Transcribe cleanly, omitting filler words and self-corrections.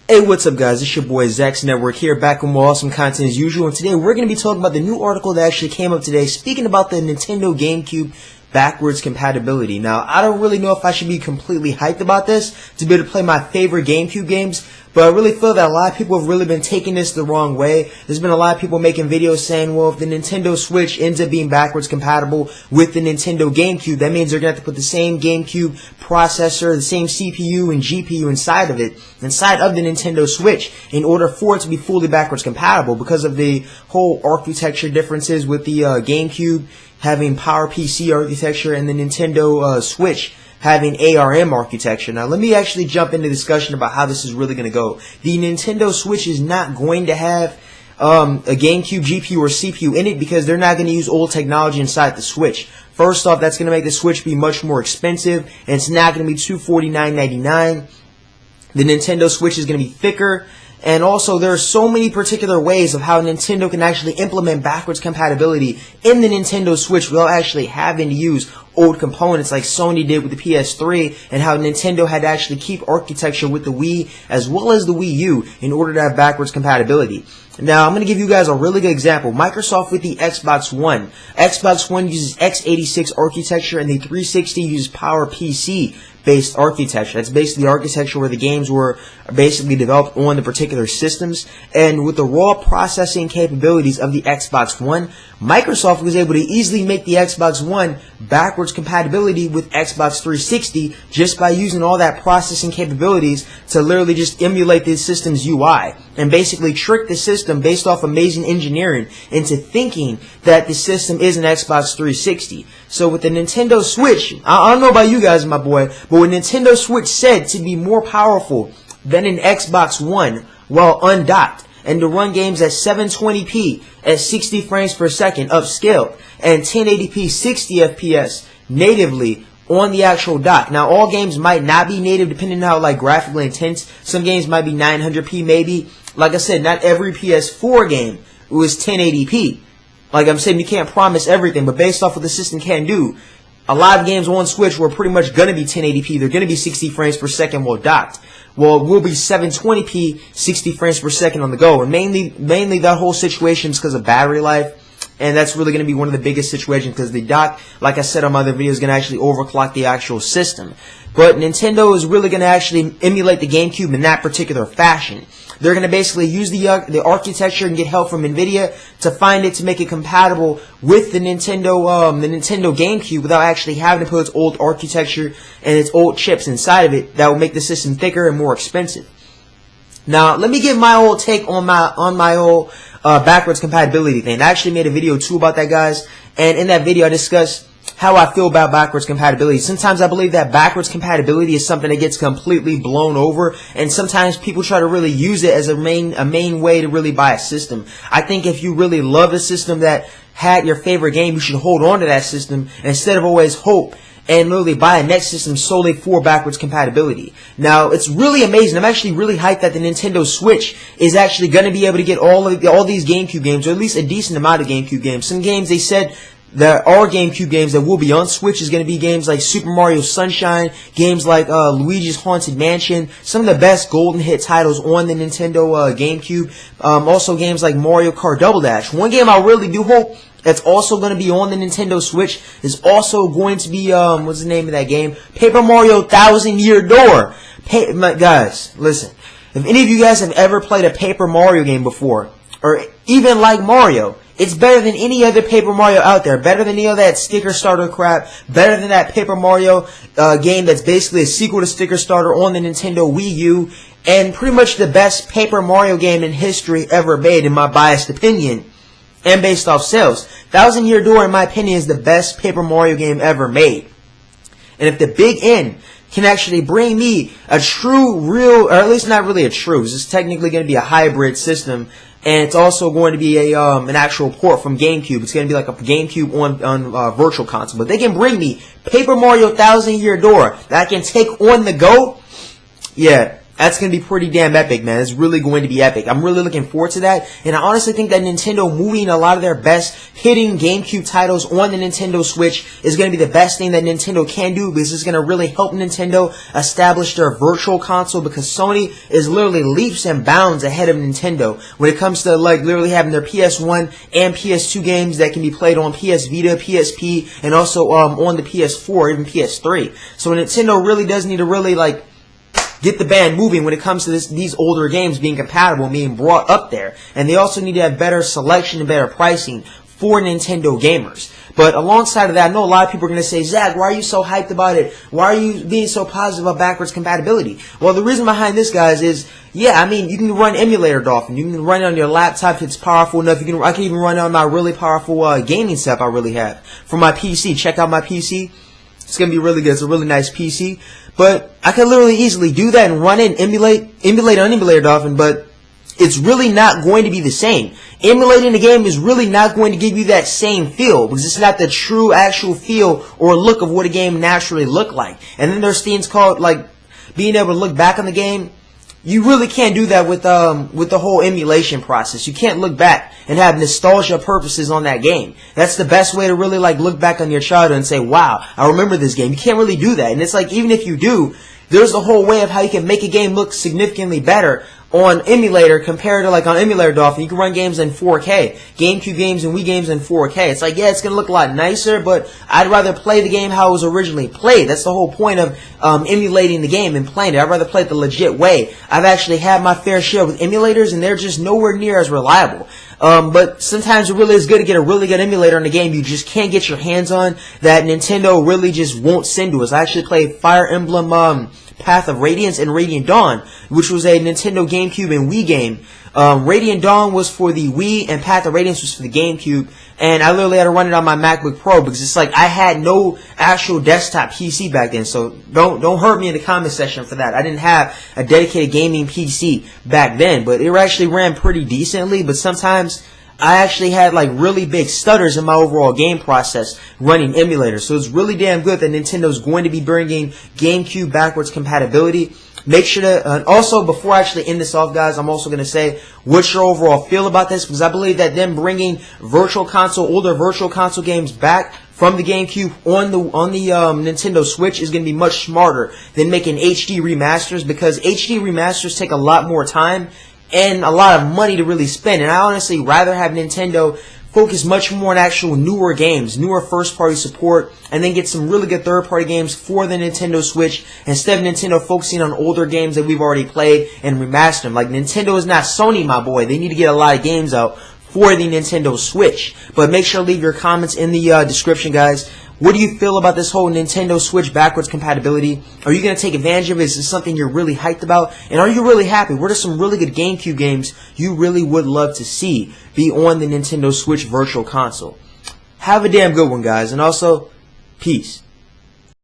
Hey, what's up guys, it's your boy Zach's Network here, back with more awesome content as usual, and today we're going to be talking about the new article that actually came up today, speaking about the Nintendo GameCube backwards compatibility. Now, I don't really know if I should be completely hyped about this to be able to play my favorite GameCube games, but I really feel that a lot of people have really been taking this the wrong way. There's been a lot of people making videos saying, well, if the Nintendo Switch ends up being backwards compatible with the Nintendo GameCube, that means they're going to have to put the same GameCube processor, the same CPU and GPU inside of the Nintendo Switch in order for it to be fully backwards compatible because of the whole architecture differences with the GameCube having PowerPC architecture and the Nintendo Switch having ARM architecture. Now, let me actually jump into discussion about how this is really going to go. The Nintendo Switch is not going to have a GameCube GPU or CPU in it because they're not going to use old technology inside the Switch. First off, that's going to make the Switch be much more expensive, and it's not going to be $249.99. The Nintendo Switch is going to be thicker. And also, there are so many particular ways of how Nintendo can actually implement backwards compatibility in the Nintendo Switch without actually having to use old components like Sony did with the PS3, and how Nintendo had to actually keep architecture with the Wii as well as the Wii U in order to have backwards compatibility. Now, I'm going to give you guys a really good example. Microsoft with the Xbox One. Xbox One uses x86 architecture, and the 360 uses PowerPC based architecture. That's basically the architecture where the games were basically developed on the particular systems. And with the raw processing capabilities of the Xbox One, Microsoft was able to easily make the Xbox One backwards compatibility with Xbox 360 just by using all that processing capabilities to literally just emulate the system's UI and basically trick the system based off amazing engineering into thinking that the system is an Xbox 360. So with the Nintendo Switch, I don't know about you guys, my boy, but with Nintendo Switch said to be more powerful than an Xbox One while undocked, and to run games at 720p at 60 frames per second upscaled and 1080p 60 FPS natively on the actual dock. Now, all games might not be native depending on how graphically intense. Some games might be 900p maybe. Like I said, not every PS4 game was 1080p. Like I'm saying, you can't promise everything, but based off what the system can do, a lot of games on Switch were pretty much going to be 1080p. They're going to be 60 frames per second while docked. Well, it will be 720p, 60 frames per second on the go. And mainly that whole situation is because of battery life. And that's really going to be one of the biggest situations because the dock, like I said on my other video, is going to actually overclock the actual system. But Nintendo is really going to actually emulate the GameCube in that particular fashion. They're going to basically use the architecture and get help from NVIDIA to find it to make it compatible with the Nintendo GameCube without actually having to put its old architecture and its old chips inside of it that will make the system thicker and more expensive. Now, let me give my old take on my old backwards compatibility thing. I actually made a video too about that, guys, and in that video I discussed how I feel about backwards compatibility. Sometimes I believe that backwards compatibility is something that gets completely blown over, and sometimes people try to really use it as a main way to really buy a system. I think if you really love a system that had your favorite game, you should hold on to that system instead of always hope and literally buy a next system solely for backwards compatibility. Now, it's really amazing. I'm actually really hyped that the Nintendo Switch is actually going to be able to get all these GameCube games, or at least a decent amount of GameCube games. Some games they said there are GameCube games that will be on Switch is going to be games like Super Mario Sunshine, games like Luigi's Haunted Mansion, some of the best golden hit titles on the Nintendo GameCube. Also games like Mario Kart Double Dash. One game I really do hope that's also going to be on the Nintendo Switch is also going to be, what's the name of that game? Paper Mario Thousand Year Door. Guys, listen. If any of you guys have ever played a Paper Mario game before, or even like Mario, it's better than any other Paper Mario out there. Better than any of that sticker starter crap. Better than that Paper Mario game that's basically a sequel to Sticker Starter on the Nintendo Wii U. And pretty much the best Paper Mario game in history ever made, in my biased opinion. And based off sales. Thousand Year Door, in my opinion, is the best Paper Mario game ever made. And if the Big N can actually bring me a true, real, or at least not really a true, it's technically going to be a hybrid system, and it's also going to be an actual port from GameCube. It's going to be like a GameCube on Virtual Console. But they can bring me Paper Mario Thousand Year Door that I can take on the go. Yeah, That's going to be pretty damn epic, man. It's really going to be epic. I'm really looking forward to that. And I honestly think that Nintendo moving a lot of their best hitting GameCube titles on the Nintendo Switch is going to be the best thing that Nintendo can do, because it's going to really help Nintendo establish their virtual console, because Sony is literally leaps and bounds ahead of Nintendo when it comes to like literally having their PS1 and PS2 games that can be played on PS Vita, PSP, and also on the PS4, even PS3. So Nintendo really does need to really like get the band moving when it comes to these older games being compatible, being brought up there. And they also need to have better selection and better pricing for Nintendo gamers. But alongside of that, I know a lot of people are going to say, Zach, why are you so hyped about it? Why are you being so positive about backwards compatibility? Well, the reason behind this, guys, is, yeah, I mean, you can run emulator, Dolphin. You can run it on your laptop if it's powerful enough. I can even run it on my really powerful gaming setup I really have. For my PC, check out my PC. It's going to be really good. It's a really nice PC. But I could literally easily do that and run it and emulate on emulator, Dolphin, but it's really not going to be the same. Emulating the game is really not going to give you that same feel, because it's not the true actual feel or look of what a game naturally looked like. And then there's things called like being able to look back on the game. You really can't do that with the whole emulation process. You can't look back and have nostalgia purposes on that game. That's the best way to really like look back on your childhood and say, wow, I remember this game. You can't really do that. And it's like, even if you do, there's a whole way of how you can make a game look significantly better on emulator compared to like on emulator, Dolphin. You can run games in 4K, GameCube games and Wii games in 4K. It's like, yeah, it's going to look a lot nicer, but I'd rather play the game how it was originally played. That's the whole point of emulating the game and playing it. I'd rather play it the legit way. I've actually had my fair share with emulators, and they're just nowhere near as reliable. But sometimes it really is good to get a really good emulator in the game you just can't get your hands on, that Nintendo really just won't send to us. I actually played Fire Emblem Path of Radiance and Radiant Dawn, which was a Nintendo GameCube and Wii game. Radiant Dawn was for the Wii and Path of Radiance was for the GameCube, and I literally had to run it on my MacBook Pro because it's like I had no actual desktop PC back then. So don't hurt me in the comment section for that. I didn't have a dedicated gaming PC back then, but it actually ran pretty decently. But sometimes I actually had like really big stutters in my overall game process running emulators. So it's really damn good that Nintendo's going to be bringing GameCube backwards compatibility. Make sure to, also before I actually end this off, guys, I'm also going to say what's your overall feel about this, because I believe that them bringing older virtual console games back from the GameCube on the Nintendo Switch is going to be much smarter than making HD remasters, because HD remasters take a lot more time and a lot of money to really spend. And I honestly rather have Nintendo focus much more on actual newer games, newer first-party support, and then get some really good third-party games for the Nintendo Switch, instead of Nintendo focusing on older games that we've already played and remaster them. Like, Nintendo is not Sony, my boy. They need to get a lot of games out for the Nintendo Switch. But make sure to leave your comments in the description, guys. What do you feel about this whole Nintendo Switch backwards compatibility? Are you going to take advantage of it? Is this something you're really hyped about? And are you really happy? What are some really good GameCube games you really would love to see be on the Nintendo Switch Virtual Console? Have a damn good one, guys. And also, peace.